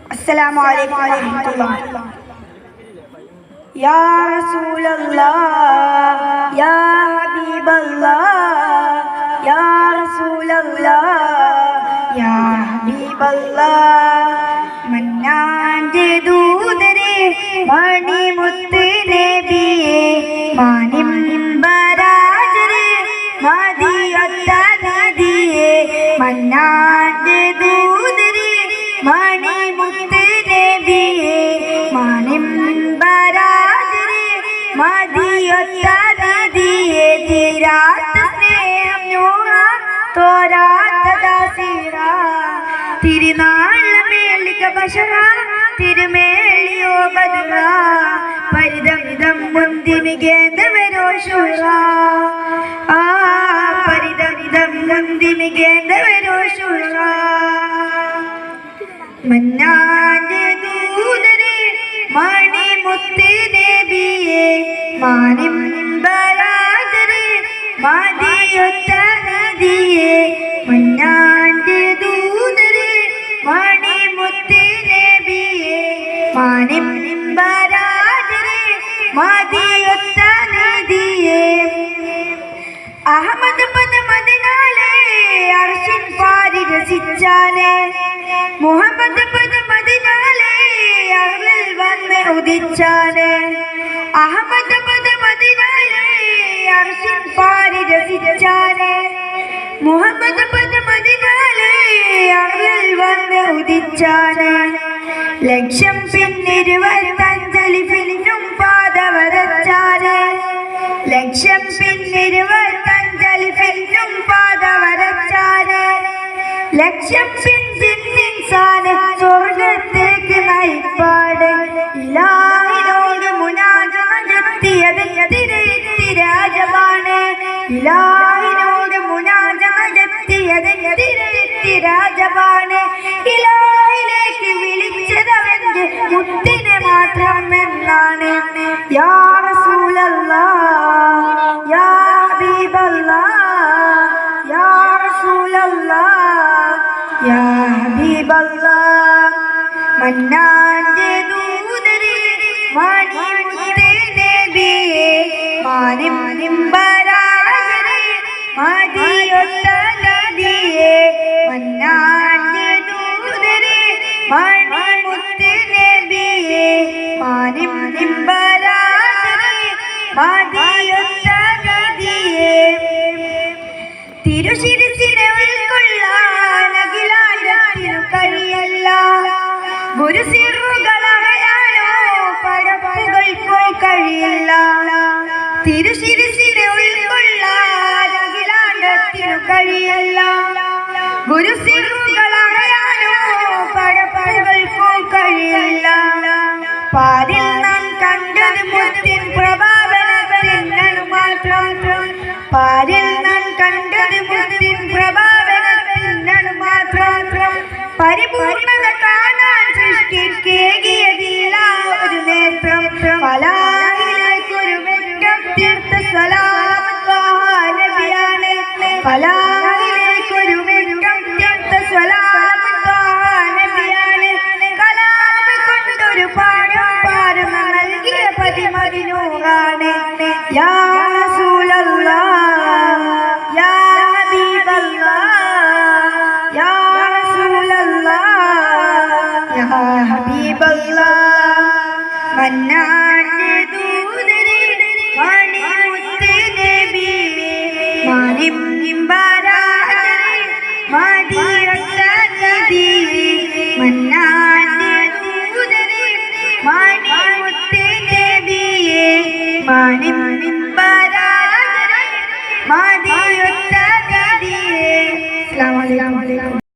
السلام عليكم ورحمة الله. يا رسول الله يا حبيب الله يا رسول الله يا حبيب الله മന്നാന്റെ ദൂതരെ മണിമുത്ത് നബിയേ മാനിമ്പരാജരെ മദിയൊത്ത നദിയേ മന്നാന്റെ ദൂതരെ മണിമുത്ത് നബിയേ മാനിമ്പരാജരെ മദിയൊത്ത നദിയേ തീരാത്ത സ്നേഹം നൂറ തോരാത്ത ദാസിറ തിരുനാളമേളിക ബശറ തിരുമേളിയോ ബദറ പരിദം മുന്തിമികേന്ദവരോ ശൂറ ആ പരിദം മുന്തിമികേന്ദവരോ ശൂറ മന്നാന്റെ ദൂതരെ മണിമുത്ത് നബിയേ മാനിമ്പരാജരെ മദിയൊത്ത നദിയേ മന്നാന്റെ ദൂതരെ മണിമുത്ത് നബിയേ മാനിമ്പരാജരെ മദിയൊത്ത നദിയേ അഹമ്മദ് പദമതിനാലേ അർശിൻ പാരി രസിച്ചാലേ മുഹമ്മദ് പദമതിനാലേ അഹ്ലൽ വന്ന് ഉദിച്ചാലേ അഹമ്മദ് പദമതിനാലേ അർശിൻ പാരി രസിച്ചാലേ മുഹമ്മദ് പദമതിനാലേ അഹ്ലൽ വന്ന് ഉദിച്ചാലേ ലക്ഷം പിന്നിരുപത്തഞ്ചലി ഫിലിനും പാത വരച്ചാലേ ലക്ഷം പിന്നിരുപത്തഞ്ചലി ഫിലിനും പാത വരച്ചാലേ ലക്ഷം പിൻസാന് സ്വർഗത്തേക്ക് നയിപ്പാട് ഇലാഹിനോട് മുനാജത്തിയതെത്തി രാജമാണ് ഇലാഹിനോട് മുനാജത്തിയതെത്തി രാജമാണ് ഇലാഹിലേക്ക് വിളിച്ചതവന്റെ മുത്തിനെ മാത്രം എന്നാണ് യാ റസൂലല്ലാഹ് യാ ഹബീബല്ലാഹ് യാ റസൂലല്ലാഹ് യാ ഹബീബല്ലാഹ് മന്നാന്റെ ദൂതരെ മണിമുത്ത് നബിയേ മാനിമ്പരാജരെ മദിയൊത്ത നദിയേ മന്നാന്റെ ദൂതരെ മണിമുത്ത് നബിയേ മാനിമ്പരാജരെ മദിയൊത്ത നദിയേ തിരുശിരസിനെ ഉൾക്കൊള്ളാൻ അഖിലായിരത്തിനു കഴിയല്ല ഗുരുസിറുകളറിയാനോ പടപ്പുകൾക്കോ കഴിയില്ല തിരുശിരസിനെ ഉൾക്കൊള്ളാൻ അഖിലായിരത്തിനു കഴിയല്ല ഗുരുസിറുകളറിയാനോ പടപ്പുകൾക്കോ കഴിയില്ല പാരിൽ നാം കണ്ടത് മുത്തിൻ പ്രഭാവനത്തിനു മാത്രം പാരിൽ നാം കണ്ടത് മുത്തിൻ പ്രഭാവനത്തിനു മാത്രം പരിപൂർണത കാണാൻ സൃഷ്ടിക്കേകിയതില്ല ഒരു നേത്രം ഫലാഹിലേക്കൊരു വെട്ടം തീർത്ത സ്വലാമത്വാനബിയാണ് ഫലാഹിലേക്കൊരു വെട്ടം തീർത്ത സ്വലാമത്വാനബിയാണ് കലാമ് കൊണ്ടൊരു പാഠം പാരം നൽകിയ പതിമതിനൂറാണ് യാ റസൂലല്ലാഹ് യാ ഹബീബല്ലാഹ് യാ റസൂലല്ലാഹ് യാ ഹബീബല്ലാഹ് മന്നാന്റെ ദൂതരെ മണിമുത്ത് നബിയേ മാനിമ്പരാജരെ മദിയൊത്ത നദിയേ മന്നാന്റെ ദൂതരെ മണിമുത്ത് നബിയേ മാനിമ്പരാജരെ